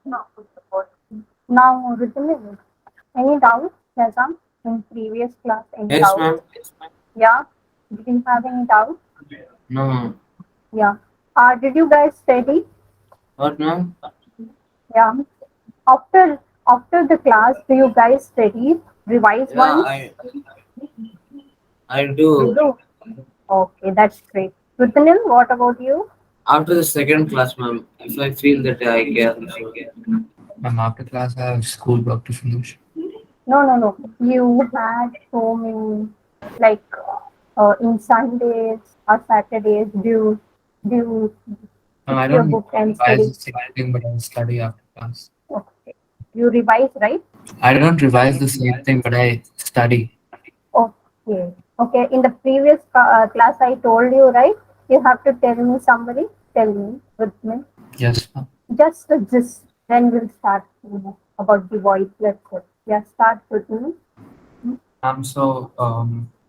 Now, Ritin, any doubt, Shazam, in previous class, any Yes, doubt? ma'am. Yeah, did you have any doubt? No. Yeah. Did you guys study? What, ma'am? Yeah. After after the class, do you guys study? Revise Yeah, once? I You do. do? Okay, that's great. Ritin, what about you? After the second class, ma'am, if I feel that I care, so After class, I have schoolwork to finish. No, no, no. You had so many, like in Sundays or Saturdays, do you pick I your don't book and revise study? the same thing, but I study after class. Okay. You revise, right? I don't revise the same thing, but I study. Okay. Okay. In the previous class, I told you, right? You have to tell me somebody. Tell me with me. Yes, ma'am. Just the gist. Then we'll start about the voice lecture. Yeah, start with me.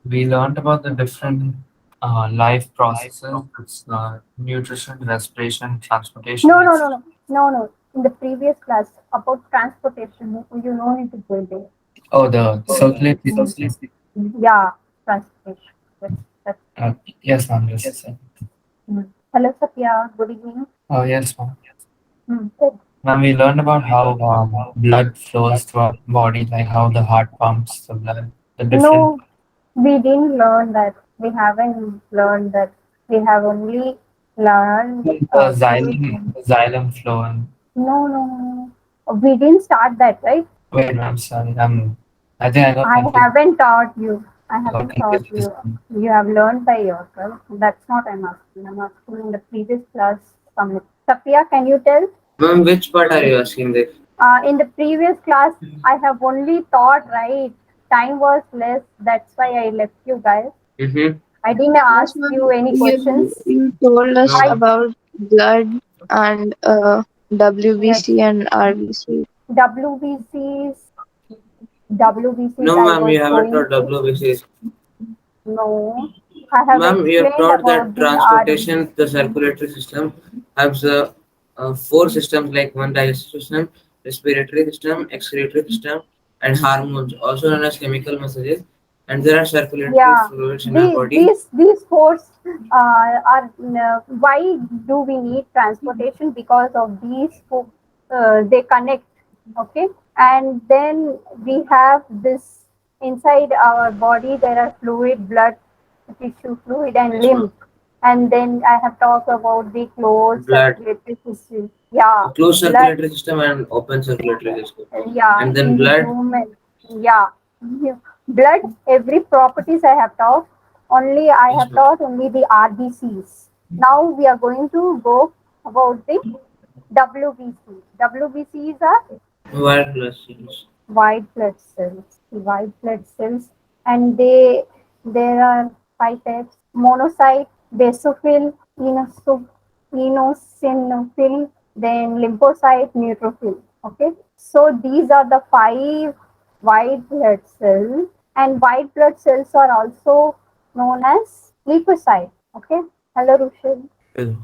We learned about the different life processes. It's nutrition, respiration, transportation. No, no, no, no, no, no. In the previous class about transportation, you know need to go there. Oh, the circulatory system. Yeah, transportation. Yes, that's Uh, yes, ma'am. Yes. Hello, Satya. Good evening. Oh, yes, ma'am. Good. Ma'am, we learned about how blood flows through our body, like how the heart pumps the blood, the different No, we didn't learn that. We haven't learned that. We have only learned fluid. the xylem flow. And No, no, no, no. We didn't start that, right? wait, ma'am, sorry, I think I got I confused. haven't taught you. I Got haven't taught confused with you. this. You have learned by yourself. That's not I'm asking. I'm asking in the previous class. Safiya, can you tell? ma'am, which part are you asking this? In the previous class, I have only taught, right? Time was less. That's why I left you guys. Mm-hmm. I didn't Yes, ask ma'am. you any You questions. you told us I No. about blood and Yes, WBC and RBC. WBCs. WBCs. No, I ma'am, was you haven't going taught to. WBCs. No, I have Ma'am, you have explained taught about that the RBC. transportation, the circulatory system, has four systems like one digestive system, respiratory system, excretory system, and hormones, also known as chemical messages. And there are circulatory Yeah, fluids in our body. these force are why do we need transportation? Because of these they connect, okay, and then we have this inside our body. There are fluid, blood, tissue fluid, and Yes, ma'am. lymph. And then I have talked about the closed Blood, circulatory system. Yeah, a closed blood. circulatory system and open circulatory system. Yeah, And then in the blood, human. Yeah. Blood, every properties I have taught. Only I yes, have ma'am. taught only the RBCs. Now we are going to go about the WBC. WBCs are White blood cells. white blood cells. White blood cells, and there are five types: monocyte, basophil, eosinophil, then lymphocyte, neutrophil. Okay, so these are the five white blood cells, and white blood cells are also known as leukocyte. Okay, hello Rushil. Good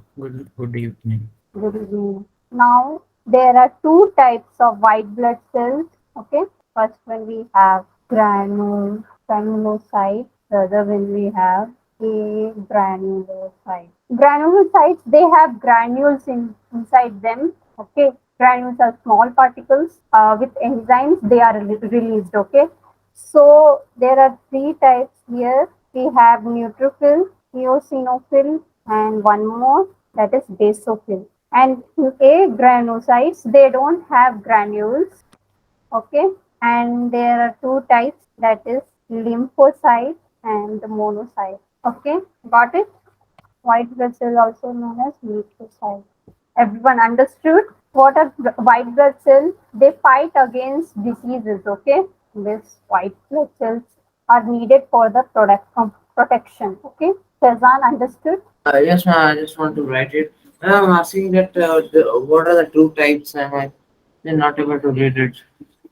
evening. Good evening. Now there are two types of white blood cells. Okay. First one we have granulocyte. The other one we have agranulocyte. Granulocytes, they have granules inside them. Okay. Granules are small particles with enzymes. They are released. Okay. So there are three types here. We have neutrophil, eosinophil, and one more, that is basophil. And agranulocytes, they don't have granules. Okay, and there are two types, that is lymphocyte and the monocyte. Okay, got it? White blood cell also known as lymphocyte. Everyone understood what are white blood cells? They fight against diseases. Okay, this white blood cells are needed for the protection. Okay, Shazan understood? Yes, ma'am, I just want to write it. I'm asking that what are the two types? I'm not able to read it.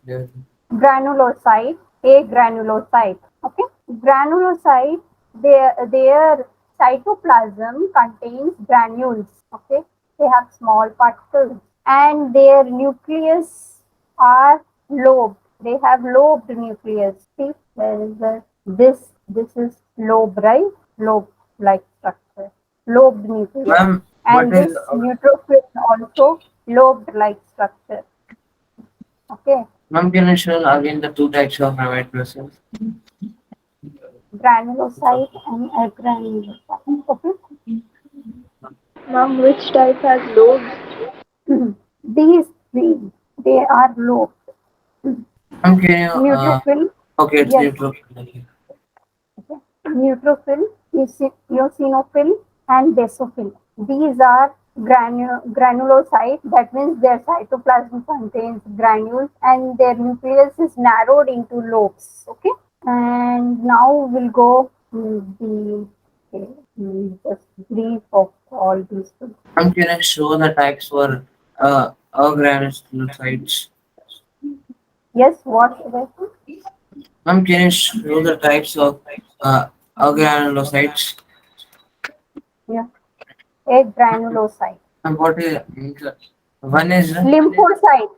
Yeah. Granulocyte, agranulocyte. Okay, granulocyte, their cytoplasm contains granules. Okay, they have small particles. and their nucleus are lobed. They have lobed nucleus. See, there is a this is lobe, right? Lobe like structure, lobed nucleus, Ma'am, what and is this neutrophil also lobed like structure. Okay, ma'am? Can you show again the two types of white blood cells? granulocyte and agranulocyte. Okay, Mom, which type has lobes? these three they are lobed. Ma'am, can you Neutrophil, okay, it's yes. neutral. Okay. Okay. Neutrophil, eosinophil, and basophil. These are granulocyte. That means their cytoplasm contains granules, and their nucleus is narrowed into lobes. Okay. And now we'll go the okay, just brief of all these things. Ma'am, can you show the types for granulocytes? Yes, what should I say? Ma'am, can you show the types of uh, granulocytes? Yeah, a granulocyte. And what is one is Lymphocyte.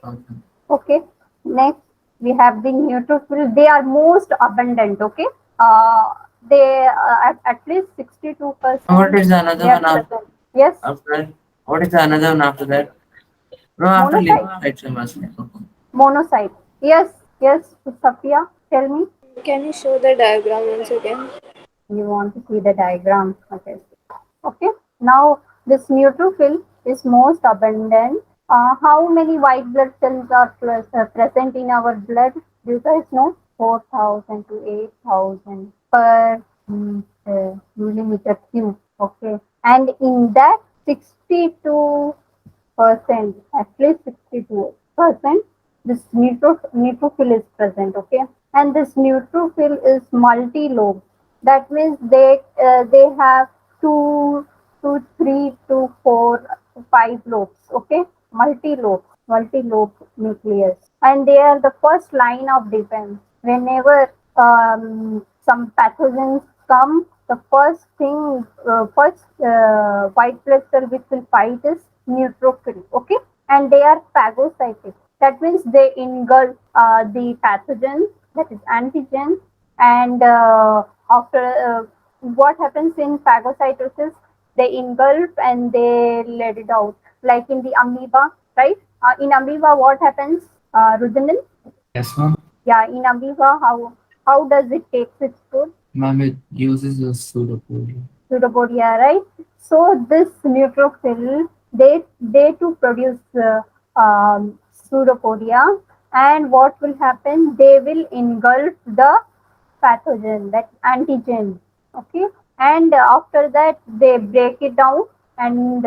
okay. Okay. Next, we have the neutrophil. They are most abundant. Okay. Uh, they at least And what 62% is the another they are one present. Yes. after that? What is the another one after that? No, after Monocyte. lymphocytes, I'm asking. Monocyte. Yes. Yes. Sophia, tell me. Can you show the diagram once again? You want to see the diagram. Okay. Okay. Now this neutrophil is most abundant. How many white blood cells are present in our blood? Do you guys know? 4,000 to 8,000 per millimeter cube. Okay. And in that 62%, at least 62%, this neutrophil is present. Okay. And this neutrophil is multi-lobe. That means they have two to three to four to five lobes. Okay, multi-lobe nucleus, and they are the first line of defense. Whenever some pathogens come, the first white blood cell which will fight is neutrophil. Okay, and they are phagocytic. That means they engulf the pathogen, that is antigen, and after what happens in phagocytosis, they engulf and they let it out, like in the amoeba, right? In amoeba, what happens? Rudenil? Yes, ma'am. Yeah, in amoeba, how does it take its food? Ma'am, it uses a pseudopodia. Pseudopodia, right? So this neutrophil, they too produce pseudopodia, and what will happen? They will engulf the pathogen, that antigen. Okay, and after that they break it down and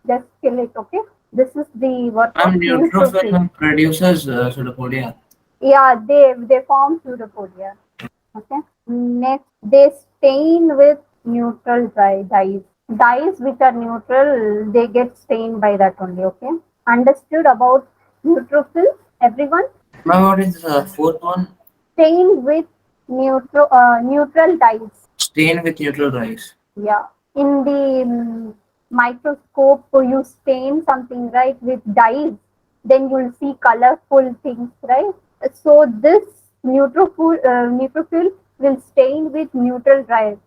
just kill it. Okay, this is the work of neutrophil. Neutrophil produces pseudopodia. Yeah, they form pseudopodia. Okay. Next, they stain with neutral dyes. Dyes which are neutral, they get stained by that only. Okay. Understood about neutrophils, everyone? Ma'am, what is the fourth one? Stained with neutral dyes. Stain with neutral rice. Yeah. In the microscope, you stain something, right, with dyes, then you'll see colorful things, right? So this neutrophil will stain with neutral dyes.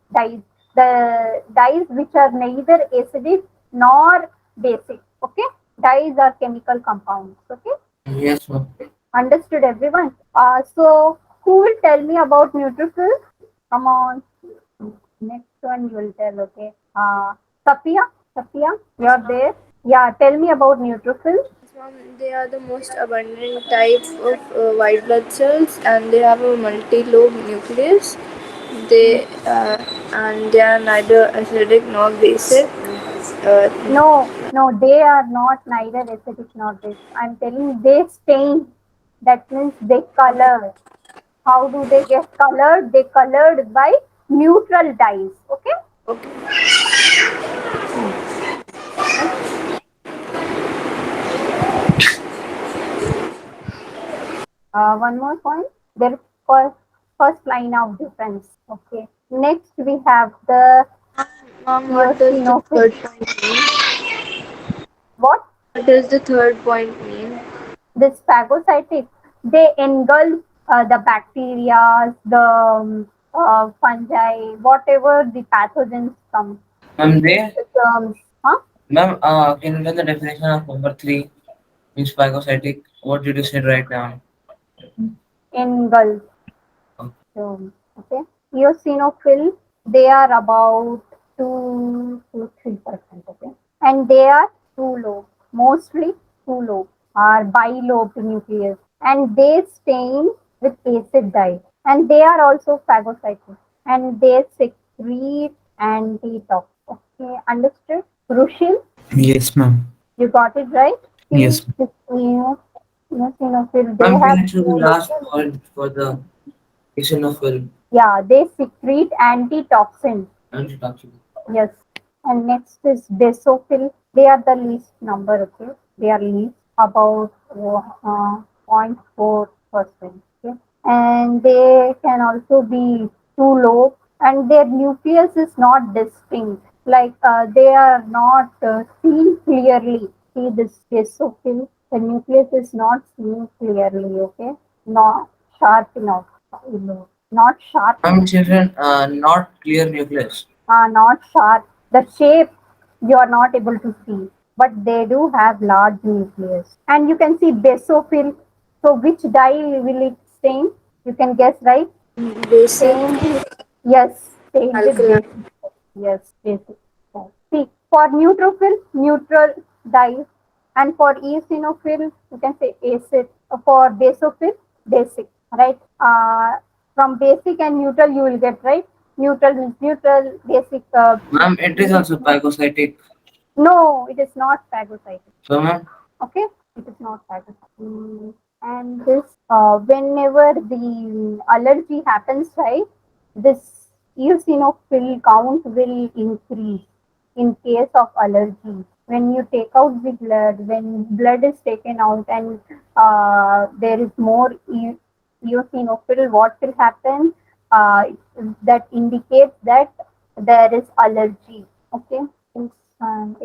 The dyes which are neither acidic nor basic. Okay. Dyes are chemical compounds. Okay. Yes, ma'am. Understood, everyone? So who will tell me about neutrophils? Come on. Next one you will tell, okay. Safiya, you're there. Yeah, tell me about neutrophils. Mom, they are the most abundant type of white blood cells, and they have a multi-lobe nucleus. They and they are neither acidic nor basic. Uh, No, they are not neither acidic nor basic. I'm telling they stain. That means they color. How do they get colored? They colored by neutral dyes. Okay. okay. Hmm. Next, one more point. Their first line of defense. Okay. Next we have the Mom, what does the eosinophil. third point mean? What? What does the third point mean? This phagocytic, they engulf the bacteria, the fungi, whatever the pathogens come. Ma'am, there. The germs, huh? Ma'am, can you tell the definition of number three? Means phagocytic. What did you say right now? Engulf. Okay. Okay. Eosinophil, they are about 2 to 3%. Okay. And they are too low, mostly too low, are bilobed nucleus. And they stain with acid dye. And they are also phagocytic. And they secrete antitoxin. Okay, understood? Crucial, Yes, ma'am. you got it right? See, Yes. this eosinophil, they Ma'am, can have you show the two last point for the eosinophil Yeah, they secrete antitoxin. antitoxin? Yes. And next is basophil. They are the least number, okay? They are least about 0.4%. Okay? And they can also be too low, and their nucleus is not distinct. Like they are not seen clearly. See this basophil, the nucleus is not seen clearly, okay? Not sharp enough. Not sharp Ma'am, enough. children, not clear nucleus. Are not sharp. The shape you are not able to see, but they do have large nucleus. And you can see basophil. So which dye will it stain? You can guess, right? Basic Stained with, yes, stained with alkaline. basic. Yes, basic. See, for neutrophil, neutral dye, and for eosinophil, you can say acid. For basophil, basic, right? From basic and neutral, you will get right. Neutral means neutral, basic. Ma'am, it is also phagocytic. No, it is not phagocytic. So, ma'am, Okay, it is not phagocytic. And this, whenever the allergy happens, right, this eosinophil count will increase in case of allergy. When you take out the blood, when blood is taken out and there is more eosinophil, what will happen? Uh, that indicates that there is allergy. Okay, Is,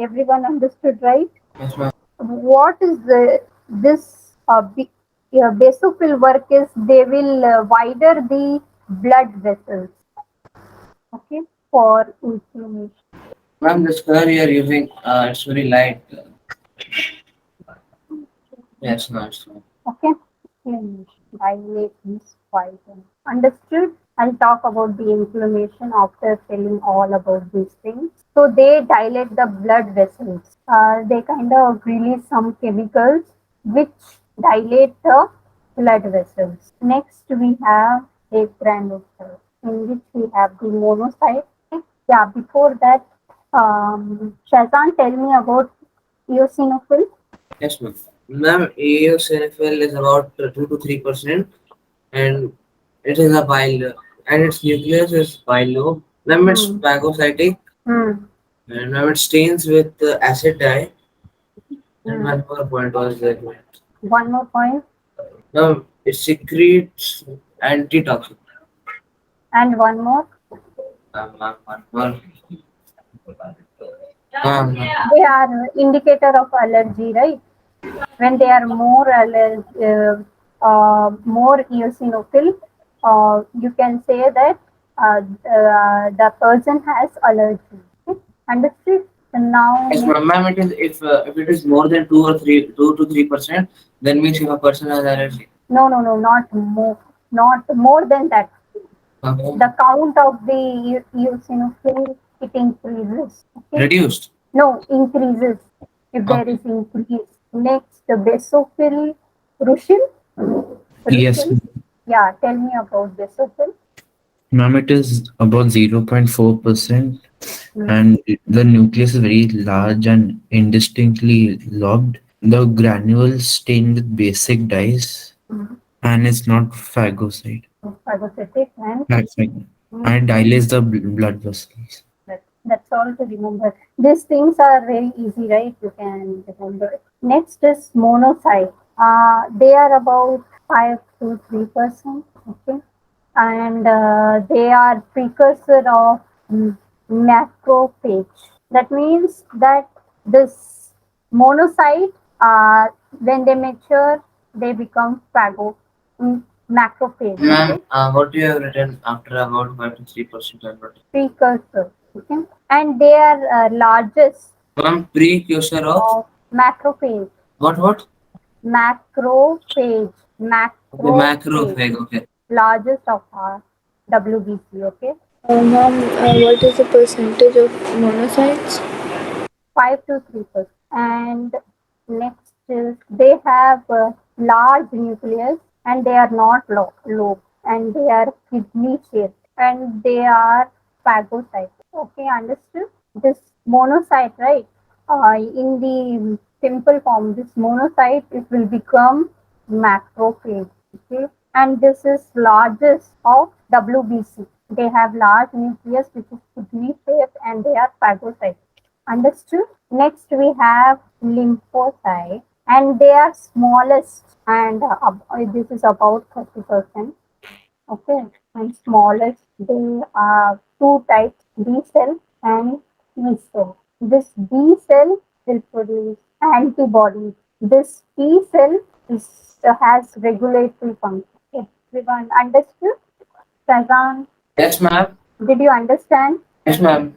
everyone understood, right? yes, ma'am. What is this basophil work is they will wider the blood vessels, okay, for inflammation. Ma'am, this color you are using, it's very light. Yes, ma'am. Okay, inflammation, dilate this poison. Understood? I'll talk about the inflammation after telling all about these things. So they dilate the blood vessels. They kind of release some chemicals which dilate the blood vessels. Next we have a granulocyte in which we have the monocyte. Yeah, before that, Shazan, tell me about eosinophil. Yes, ma'am. Ma'am, eosinophil is about 2 to 3%, and it is a bile, and its nucleus is bilo. Ma'am, it's Hmm. phagocytic, Hmm. and ma'am, it stains with acid dye. And Hmm. one more point was that, One more point. ma'am, it secretes antitoxin. And one more. Ma'am, one more. Ma'am, They are indicator of allergy, right? When they are more eosinophil, you can say that the person has allergy. Okay? Understood? And now yes, next, ma'am, it is if it is more than 2 to 3%, then means if a person has allergy. no, not more than that. Okay. The count of the eosinophil, it increases. Okay? Reduced. No, increases if there Okay. is increase. Next, the basophil, Rushil. Yes, Rushil. Yeah, tell me about basophil. ma'am. It is about 0.4%, Hmm. and the nucleus is very large and indistinctly lobed. The granules stained with basic dyes, Hmm. and it's not phagocyte. Phagocytic and Phagocyte. hmm, And it dilates the blood vessels. that's all to remember. These things are very easy, right? You can remember. Next is monocyte. They are about 5 to 3%. Okay, and they are precursor of macrophage. That means that this monocyte Uh, when they mature, they become macrophage. Ma'am, Okay, what you have written after about 5 to 3% converted? precursor. Okay, and they are largest Ma'am, precursor of of macrophage. what? Macrophage. Okay, Macrophage. macrophage. Okay. Largest of our WBC. Okay, Ma'am, what is the percentage of monocytes? 5 to 3%. And next is they have large nucleus and they are not lobe and they are kidney shaped and they are phagocytes. Okay, understood? This monocyte, right? In the simple form, this monocyte it will become macrophage. Okay, and this is largest of WBC. They have large nucleus which is kidney shaped and they are phagocytes. Understood? Next we have lymphocyte and they are smallest and this is about 30%. Okay, and smallest they are two types B cell and T cell. This B cell will produce antibodies. This T cell has regulatory function. Everyone understood? Shazan, Yes, ma'am. did you understand? Yes, ma'am.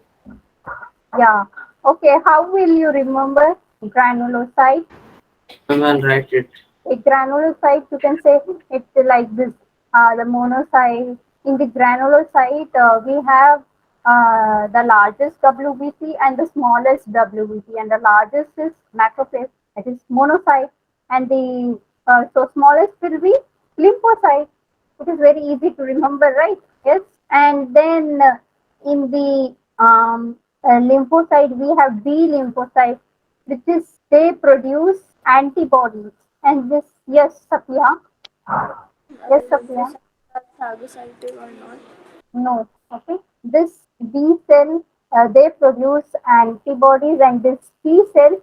Yeah. Okay. How will you remember granulocyte? Ma'am, I'll write it. A granulocyte, you can say it's like this. The monocyte. In the granulocyte, we have the largest WBC and the smallest WBC, and the largest is macrophage, that is monocyte, and the so smallest will be lymphocyte. It is very easy to remember, right? Yes. And then in the lymphocyte, we have B lymphocyte, which is they produce antibodies. And this, yes, Sapya, yes, Sapya, Lymphocytes are phagocytic or not? no, okay. This B cell, they produce antibodies, and this T cell,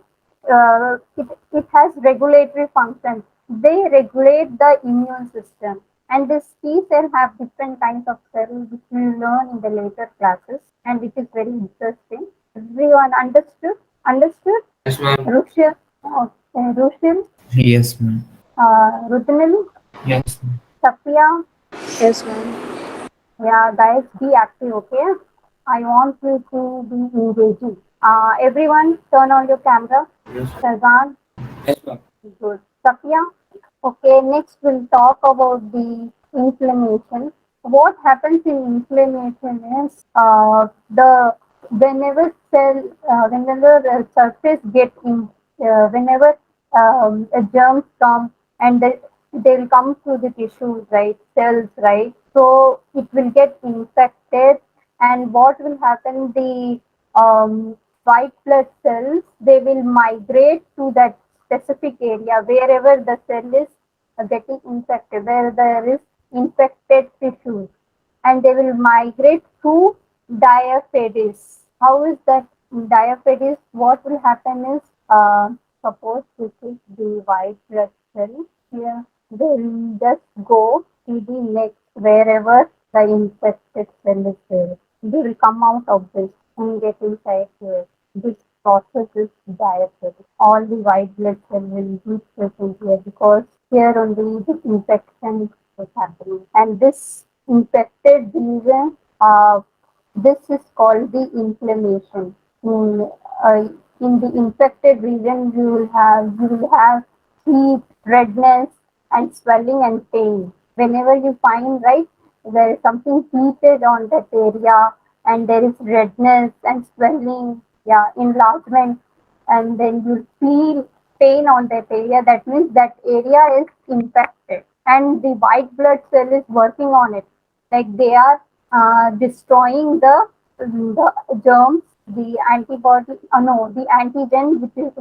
it has regulatory function. They regulate the immune system. And this T cell have different kinds of cells, which we will learn in the later classes, and which is very interesting. Everyone understood? Understood? Yes, ma'am. Rushil, okay, Rushil, Yes, ma'am. Rudnil, Yes, ma'am. Safiya, Yes, ma'am. yeah, guys, be active, okay? I want you to be engaging. Everyone, turn on your camera. Yes, Shazan, yes, ma'am. good. Safiya, okay, next we'll talk about the inflammation. What happens in inflammation is whenever whenever the surface get in, whenever germs come and they'll come through the tissues, right, cells, right. So it will get infected, and what will happen? The white blood cells they will migrate to that specific area wherever the cell is getting infected, where there is infected tissues, and they will migrate to diaphysis. How is that diaphysis? What will happen is, suppose this is the white blood cell. Here, they will just go to the next wherever the infected cell is there. They will come out of this and get inside here. This process is diaphysis. All the white blood cell will be present here because here only the infection is happening. And this infected region, this is called the inflammation. In the infected region, you will have heat, redness, and swelling and pain. Whenever you find, right, there is something heated on that area, and there is redness and swelling, yeah, enlargement, and then you feel pain on that area. That means that area is infected, and the white blood cell is working on it. Like they are destroying the germs, the antibody, no, the antigen which is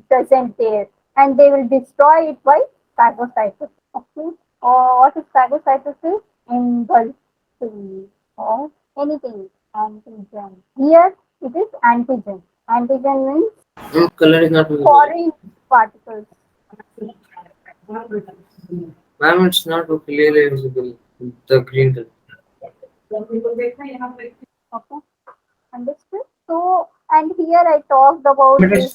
present there, and they will destroy it by phagocytosis. Okay, or what is phagocytosis? Engulfing or anything antigen. Here it is antigen. Antigen means Color is not visible. foreign particles. Ma'am, it's not clearly visible. The green color. Okay, understood. So, and here I talked about But it's this.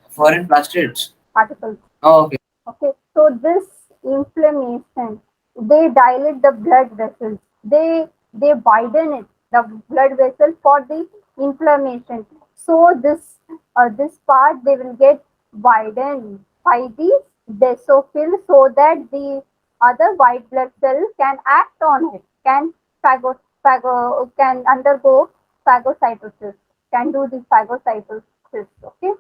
foreign plastids. particles. Oh, okay. Okay, so this inflammation, they dilate the blood vessels. They widen it, the blood vessel for the inflammation. So this part they will get widened by the basophil, so that the other white blood cell can act on it, can undergo phagocytosis, can do the phagocytosis. Okay,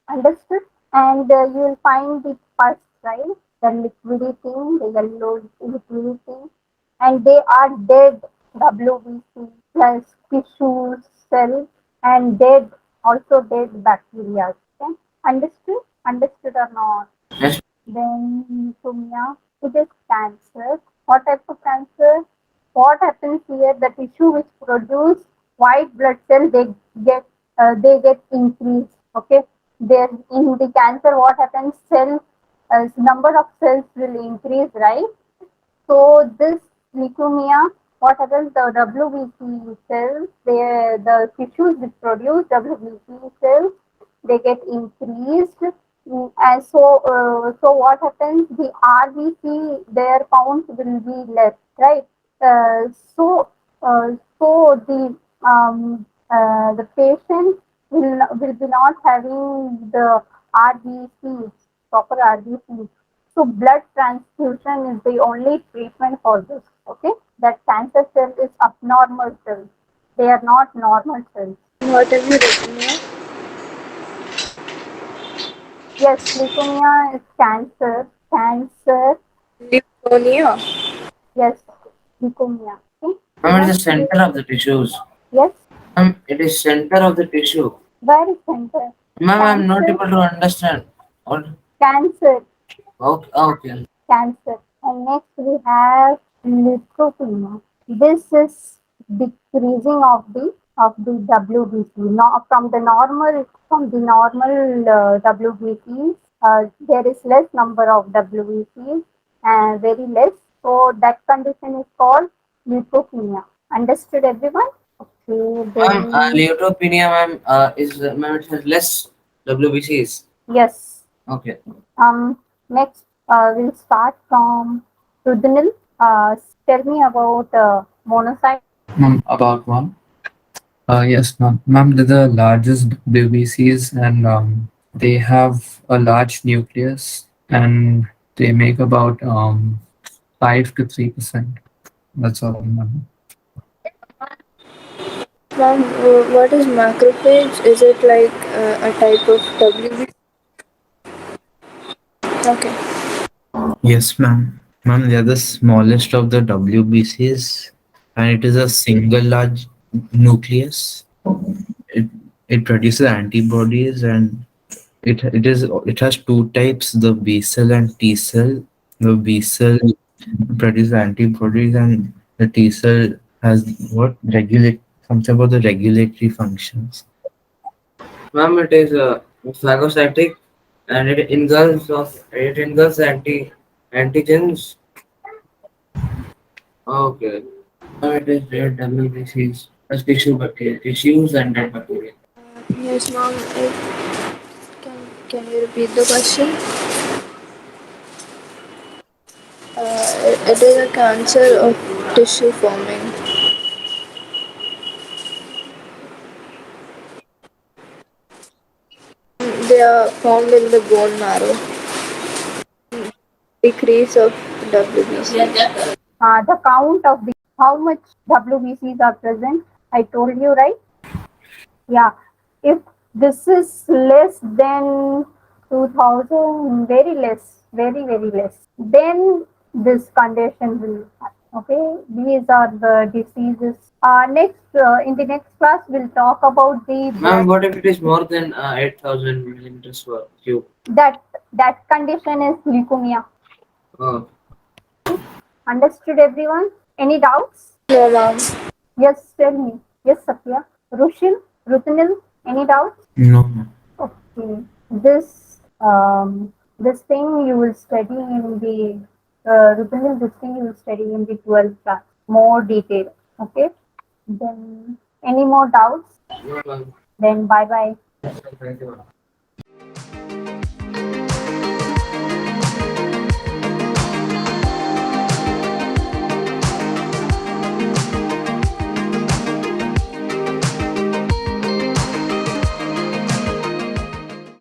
understood? And you will find the pus, right? The liquidity, the yellow liquidity, and they are dead WBC plus tissue cell and dead, also dead bacteria. Okay? Understood? Understood or not? Yes. Then leukemia, it is cancer. What type of cancer? What happens here? The tissue which produce white blood cell, they get increased. Okay, there in the cancer, what happens? Number of cells will increase, right? So this leukemia, what happens? The WBC cells, the tissues which produce WBC cells, they get increased. And so what happens? The RBC, their count will be less, right? Uh, so, so the patient will be not having the RBCs, proper RBCs. So blood transfusion is the only treatment for this. Okay, that cancer cell is abnormal cells. They are not normal cells. What have you written here? Yes, leukemia is cancer. Cancer. Pneumonia. Yes, leukemia. Okay. Ma'am, it is Next, the center of the tissues. yes, It is center of the tissue. where is center? Ma'am, I'm not Cancer, able to understand. What? cancer, Okay, okay. cancer. And next we have leukopenia. This is decreasing of the WBC. Not from the normal WBCs. There is less number of WBCs and very less. So that condition is called leukopenia. Understood, everyone? Okay, then Leutopenia, ma'am, ma'am, it has less WBCs. yes. Okay. Next, we'll start from Rudinil. Tell me about monocyte. About one. Yes, ma'am. Ma'am, they're the largest WBCs, and they have a large nucleus, and they make about 5 to 3%. That's all, ma'am. Ma'am, what is macrophage? Is it like a type of WB? Okay. Yes, ma'am. Ma'am, they are the smallest of the WBCs, and it is a single large nucleus. It it produces antibodies, and it has two types: the B cell and T cell. The B cell produces antibodies, and the T cell has what regulate something about the regulatory functions. Ma'am, it is phagocytic and it engulfs antigens. Okay. It is dead WBCs as tissue bacteria, tissues and dead bacteria. Yes, ma'am. Can you repeat the question? It is a cancer of tissue forming. They are found in the bone marrow. Decrease of WBC. The count of the how much WBCs are present. I told you, right? Yeah. If this is less than 2000, very less, very less, then this condition will happen. Okay, these are the diseases. In the next class, we'll talk about the Ma'am, blood. what if it is more than 8,000 millimeters per cube? That condition is leukemia. Oh, Understood, everyone? Any doubts? No, ma'am. Yes, tell me. Yes, Satya. Rushil, Rutanil, any doubts? No, ma'am. Okay. This thing you will study in the Rutanil, this thing you will study in the 12th class. More detail. Okay. Then any more doubts? no, ma'am. Then bye bye. Thank you, ma'am.